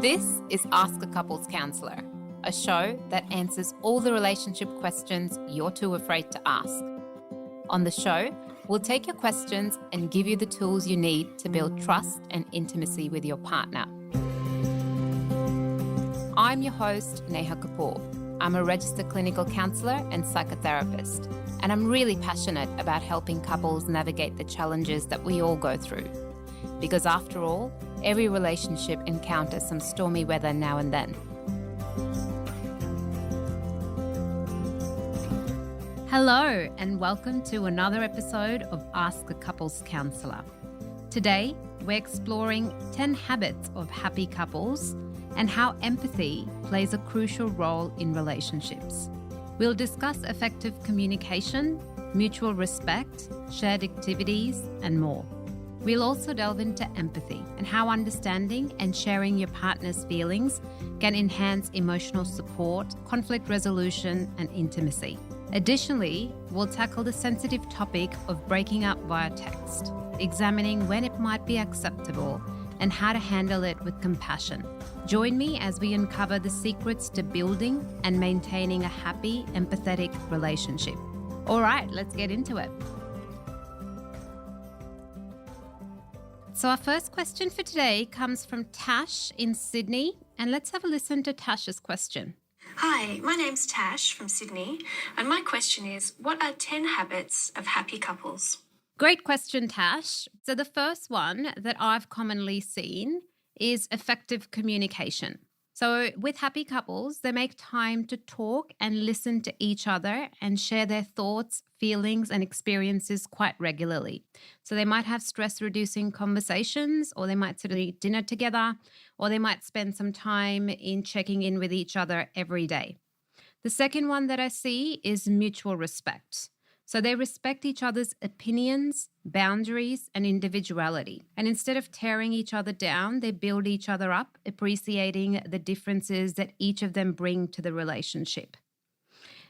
This is Ask a Couples Counsellor, a show that answers all the relationship questions you're too afraid to ask. On the show, we'll take your questions and give you the tools you need to build trust and intimacy with your partner. I'm your host, Neha Kapoor. I'm a registered clinical counsellor and psychotherapist, and I'm really passionate about helping couples navigate the challenges that we all go through. Because after all, every relationship encounters some stormy weather now and then. Hello, and welcome to another episode of Ask a Couples Counsellor. Today, we're exploring 10 habits of happy couples and how empathy plays a crucial role in relationships. We'll discuss effective communication, mutual respect, shared activities, and more. We'll also delve into empathy and how understanding and sharing your partner's feelings can enhance emotional support, conflict resolution, and intimacy. Additionally, we'll tackle the sensitive topic of breaking up via text, examining when it might be acceptable and how to handle it with compassion. Join me as we uncover the secrets to building and maintaining a happy, empathetic relationship. All right, let's get into it. So our first question for today comes from Tash in Sydney, and let's have a listen to Tash's question. Hi, my name's Tash from Sydney, and my question is, what are 10 habits of happy couples? Great question, Tash. So the first one that I've commonly seen is effective communication. So with happy couples, they make time to talk and listen to each other and share their thoughts, feelings, and experiences quite regularly. So they might have stress-reducing conversations, or they might sit and eat dinner together, or they might spend some time in checking in with each other every day. The second one that I see is mutual respect. So they respect each other's opinions, boundaries, and individuality. And instead of tearing each other down, they build each other up, appreciating the differences that each of them bring to the relationship.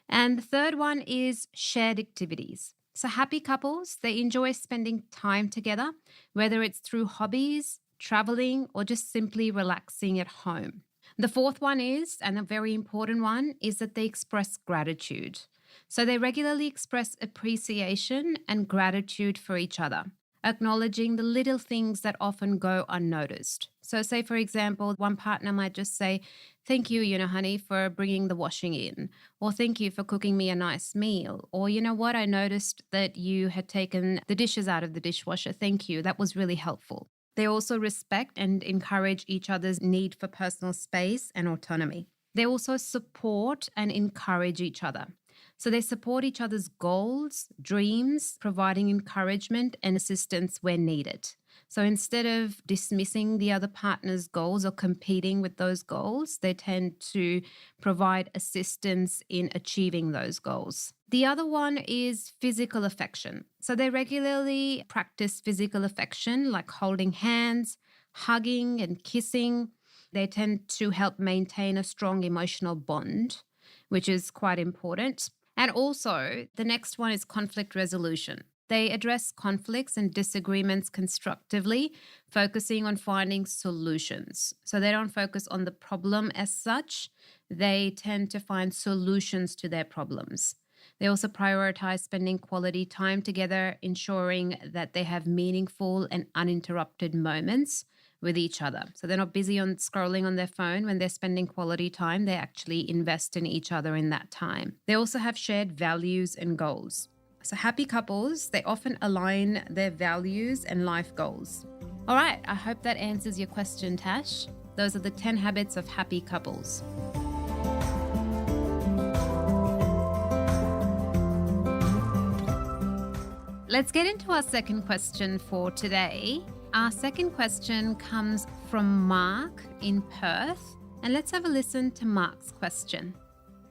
And the third one is shared activities. So happy couples, they enjoy spending time together, whether it's through hobbies, traveling, or just simply relaxing at home. The fourth one is, and a very important one, is that they express gratitude. So they regularly express appreciation and gratitude for each other, acknowledging the little things that often go unnoticed. So say, for example, one partner might just say, thank you, honey, for bringing the washing in, or thank you for cooking me a nice meal, or you know what, I noticed that you had taken the dishes out of the dishwasher. Thank you. That was really helpful. They also respect and encourage each other's need for personal space and autonomy. They also support and encourage each other. So they support each other's goals, dreams, providing encouragement and assistance where needed. So instead of dismissing the other partner's goals or competing with those goals, they tend to provide assistance in achieving those goals. The other one is physical affection. So they regularly practice physical affection, like holding hands, hugging and kissing. They tend to help maintain a strong emotional bond, which is quite important. And also, the next one is conflict resolution. They address conflicts and disagreements constructively, focusing on finding solutions. So they don't focus on the problem as such. They tend to find solutions to their problems. They also prioritize spending quality time together, ensuring that they have meaningful and uninterrupted moments with each other. So they're not busy on scrolling on their phone when they're spending quality time. They actually invest in each other in that time. They also have shared values and goals. So happy couples, they often align their values and life goals. All right, I hope that answers your question, Tash. Those are the 10 habits of happy couples. Let's get into our second question for today. Our second question comes from Mark in Perth, and let's have a listen to Mark's question.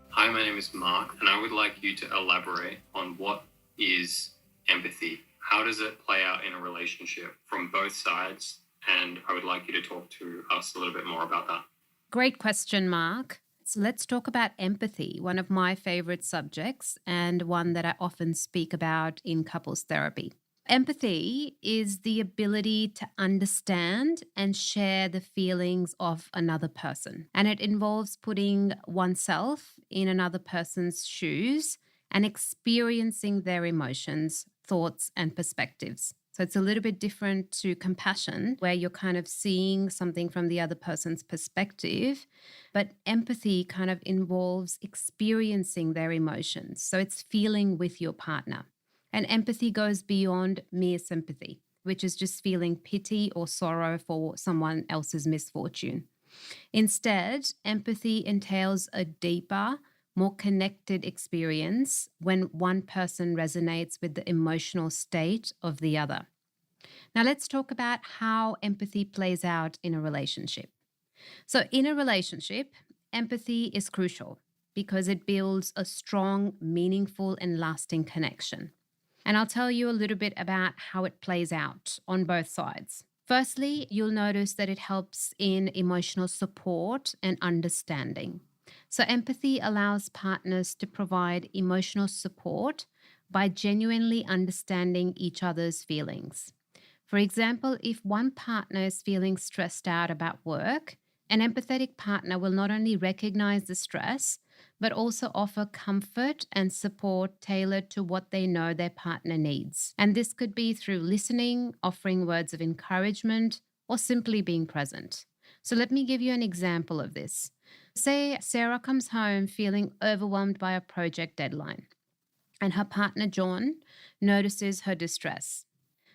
Hi, my name is Mark, and I would like you to elaborate on what is empathy. How does it play out in a relationship from both sides? And I would like you to talk to us a little bit more about that. Great question, Mark. So let's talk about empathy, one of my favorite subjects and one that I often speak about in couples therapy. Empathy is the ability to understand and share the feelings of another person. And it involves putting oneself in another person's shoes and experiencing their emotions, thoughts, and perspectives. So it's a little bit different to compassion, where you're kind of seeing something from the other person's perspective. But empathy kind of involves experiencing their emotions. So it's feeling with your partner. And empathy goes beyond mere sympathy, which is just feeling pity or sorrow for someone else's misfortune. Instead, empathy entails a deeper, more connected experience when one person resonates with the emotional state of the other. Now, let's talk about how empathy plays out in a relationship. So, in a relationship, empathy is crucial because it builds a strong, meaningful, and lasting connection. And I'll tell you a little bit about how it plays out on both sides. Firstly, you'll notice that it helps in emotional support and understanding. So, empathy allows partners to provide emotional support by genuinely understanding each other's feelings. For example, if one partner is feeling stressed out about work, an empathetic partner will not only recognize the stress, but also offer comfort and support tailored to what they know their partner needs. And this could be through listening, offering words of encouragement, or simply being present. So let me give you an example of this. Say Sarah comes home feeling overwhelmed by a project deadline, and her partner John notices her distress.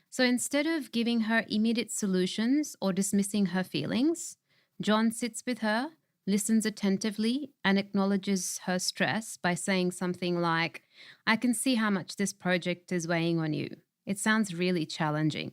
So instead of giving her immediate solutions or dismissing her feelings, John sits with her, listens attentively, and acknowledges her stress by saying something like, I can see how much this project is weighing on you. It sounds really challenging.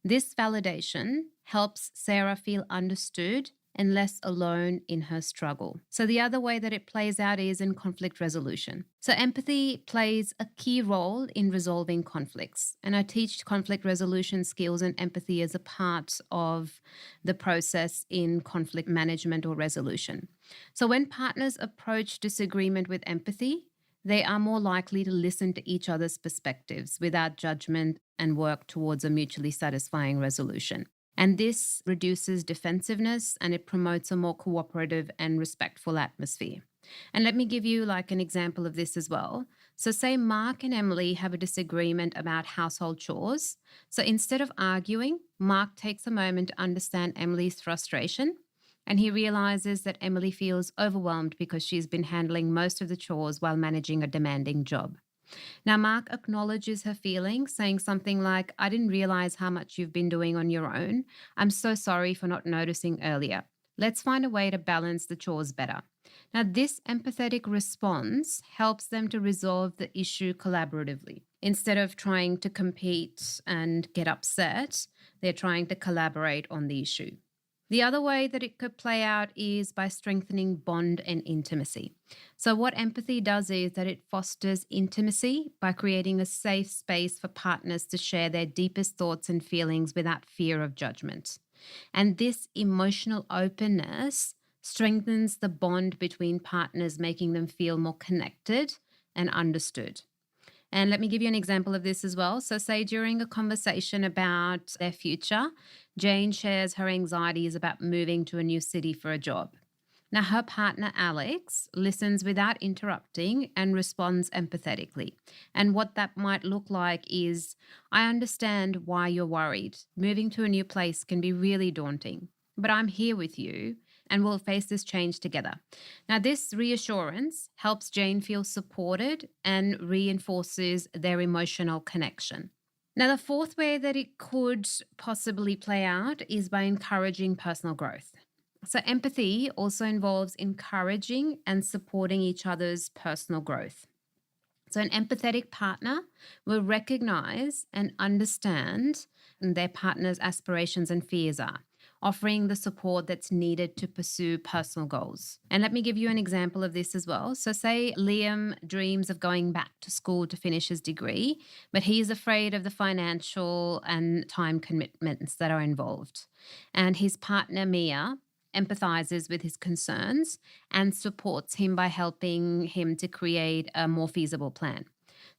This validation helps Sarah feel understood and less alone in her struggle. So, the other way that it plays out is in conflict resolution. So, empathy plays a key role in resolving conflicts. And I teach conflict resolution skills and empathy as a part of the process in conflict management or resolution. So, when partners approach disagreement with empathy, they are more likely to listen to each other's perspectives without judgment and work towards a mutually satisfying resolution. And this reduces defensiveness and it promotes a more cooperative and respectful atmosphere. And let me give you like an example of this as well. So say Mark and Emily have a disagreement about household chores. So instead of arguing, Mark takes a moment to understand Emily's frustration, and he realizes that Emily feels overwhelmed because she's been handling most of the chores while managing a demanding job. Now, Mark acknowledges her feelings, saying something like, I didn't realize how much you've been doing on your own. I'm so sorry for not noticing earlier. Let's find a way to balance the chores better. Now, this empathetic response helps them to resolve the issue collaboratively. Instead of trying to compete and get upset, they're trying to collaborate on the issue. The other way that it could play out is by strengthening bond and intimacy. So, what empathy does is that it fosters intimacy by creating a safe space for partners to share their deepest thoughts and feelings without fear of judgment. And this emotional openness strengthens the bond between partners, making them feel more connected and understood. And let me give you an example of this as well. So, say during a conversation about their future, Jane shares her anxieties about moving to a new city for a job. Now, her partner, Alex, listens without interrupting and responds empathetically. And what that might look like is, I understand why you're worried. Moving to a new place can be really daunting, but I'm here with you and we'll face this change together. Now, this reassurance helps Jane feel supported and reinforces their emotional connection. Now, the fourth way that it could possibly play out is by encouraging personal growth. So, empathy also involves encouraging and supporting each other's personal growth. So, an empathetic partner will recognize and understand their partner's aspirations and fears are, offering the support that's needed to pursue personal goals. And let me give you an example of this as well. So, say Liam dreams of going back to school to finish his degree, but he is afraid of the financial and time commitments that are involved. And his partner, Mia, empathizes with his concerns and supports him by helping him to create a more feasible plan.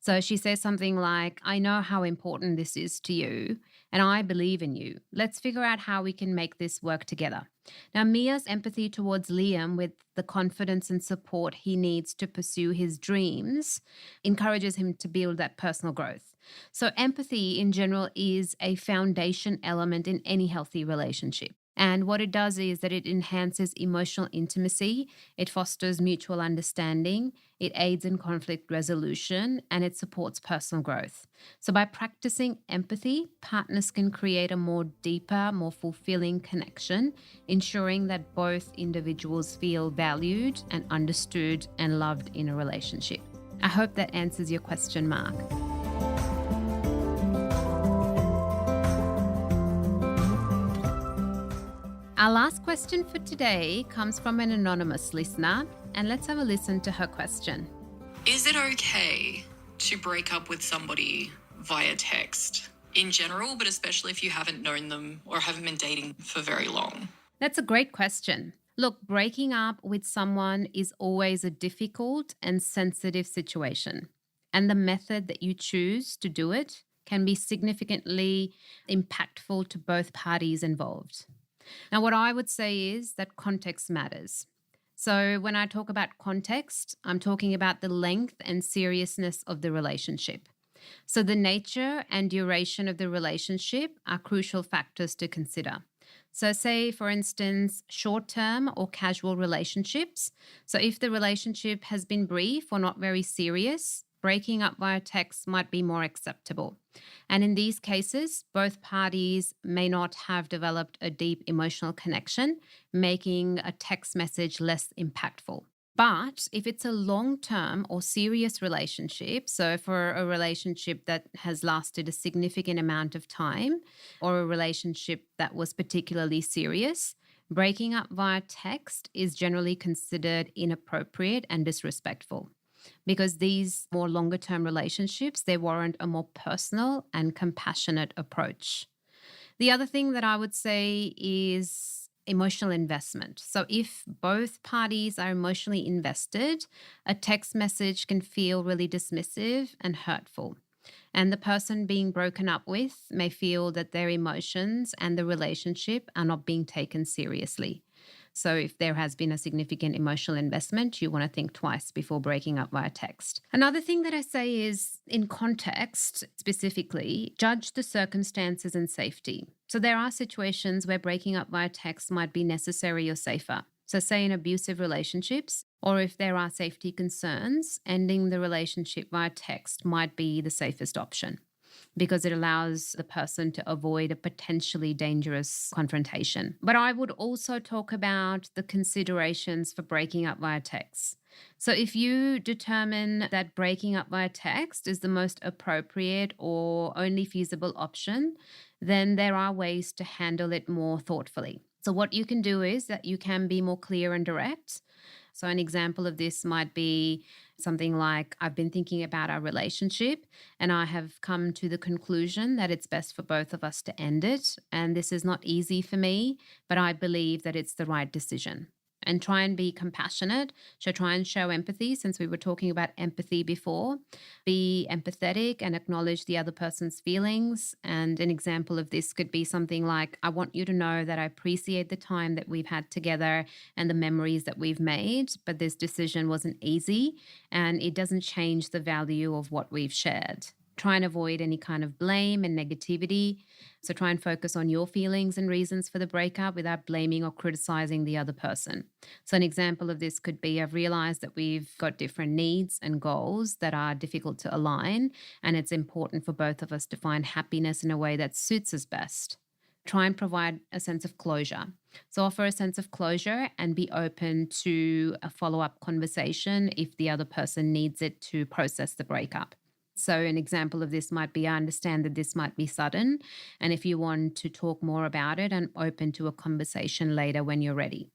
So she says something like, I know how important this is to you, and I believe in you. Let's figure out how we can make this work together. Now, Mia's empathy towards Liam, with the confidence and support he needs to pursue his dreams, encourages him to build that personal growth. So, empathy in general is a foundation element in any healthy relationship. And what it does is that it enhances emotional intimacy, it fosters mutual understanding, it aids in conflict resolution, and it supports personal growth. So, by practicing empathy, partners can create a more deeper, more fulfilling connection, ensuring that both individuals feel valued and understood and loved in a relationship. I hope that answers your question, Mark. Our last question for today comes from an anonymous listener, and let's have a listen to her question. Is it okay to break up with somebody via text in general, but especially if you haven't known them or haven't been dating for very long? That's a great question. Look, breaking up with someone is always a difficult and sensitive situation, and the method that you choose to do it can be significantly impactful to both parties involved. Now, what I would say is that context matters. So, when I talk about context, I'm talking about the length and seriousness of the relationship. So, the nature and duration of the relationship are crucial factors to consider. So, say, for instance, short term or casual relationships. So, if the relationship has been brief or not very serious, breaking up via text might be more acceptable. And in these cases, both parties may not have developed a deep emotional connection, making a text message less impactful. But if it's a long term or serious relationship, so for a relationship that has lasted a significant amount of time, or a relationship that was particularly serious, breaking up via text is generally considered inappropriate and disrespectful, because these more longer term relationships, they warrant a more personal and compassionate approach. The other thing that I would say is emotional investment. So if both parties are emotionally invested, a text message can feel really dismissive and hurtful. And the person being broken up with may feel that their emotions and the relationship are not being taken seriously. So if there has been a significant emotional investment, you want to think twice before breaking up via text. Another thing that I say is, in context specifically, judge the circumstances and safety. So there are situations where breaking up via text might be necessary or safer. So say in abusive relationships, or if there are safety concerns, ending the relationship via text might be the safest option, because it allows the person to avoid a potentially dangerous confrontation. But I would also talk about the considerations for breaking up via text. So if you determine that breaking up via text is the most appropriate or only feasible option, then there are ways to handle it more thoughtfully. So what you can do is that you can be more clear and direct. So an example of this might be something like, I've been thinking about our relationship and I have come to the conclusion that it's best for both of us to end it. And this is not easy for me, but I believe that it's the right decision. And try and be compassionate. So try and show empathy, since we were talking about empathy before. Be empathetic and acknowledge the other person's feelings. And an example of this could be something like, I want you to know that I appreciate the time that we've had together and the memories that we've made, but this decision wasn't easy and it doesn't change the value of what we've shared. Try and avoid any kind of blame and negativity. So try and focus on your feelings and reasons for the breakup without blaming or criticizing the other person. So an example of this could be, I've realized that we've got different needs and goals that are difficult to align, and it's important for both of us to find happiness in a way that suits us best. Try and provide a sense of closure. So offer a sense of closure and be open to a follow-up conversation if the other person needs it to process the breakup. So an example of this might be, I understand that this might be sudden, and if you want to talk more about it, I'm open to a conversation later when you're ready.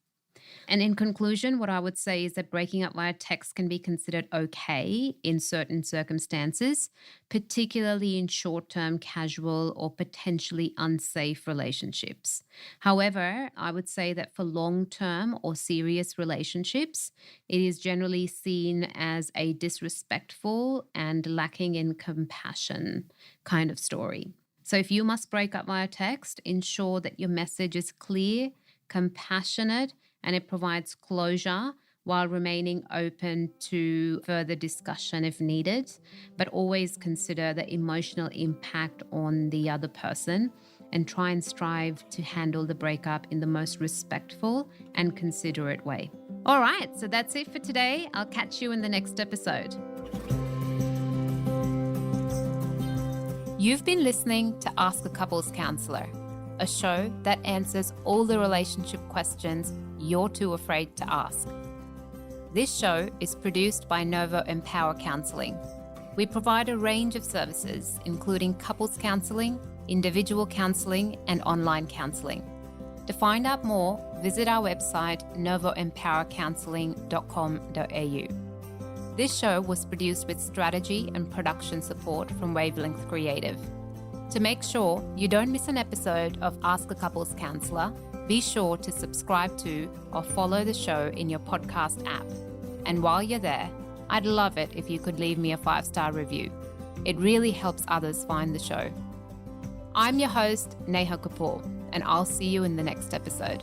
And in conclusion, what I would say is that breaking up via text can be considered okay in certain circumstances, particularly in short-term, casual, or potentially unsafe relationships. However, I would say that for long-term or serious relationships, it is generally seen as a disrespectful and lacking in compassion kind of story. So if you must break up via text, ensure that your message is clear, compassionate, and it provides closure while remaining open to further discussion if needed. But always consider the emotional impact on the other person and try and strive to handle the breakup in the most respectful and considerate way. All right, so that's it for today. I'll catch you in the next episode. You've been listening to Ask a Couples Counselor, a show that answers all the relationship questions you're too afraid to ask. This show is produced by novoempowercounselling. We provide a range of services, including couples counselling, individual counselling, and online counselling. To find out more, visit our website novoempowercounselling.com.au. This show was produced with strategy and production support from Wavelength Creative. To make sure you don't miss an episode of Ask a Couples Counselor, be sure to subscribe to or follow the show in your podcast app. And while you're there, I'd love it if you could leave me a 5-star review. It really helps others find the show. I'm your host, Neha Kapoor, and I'll see you in the next episode.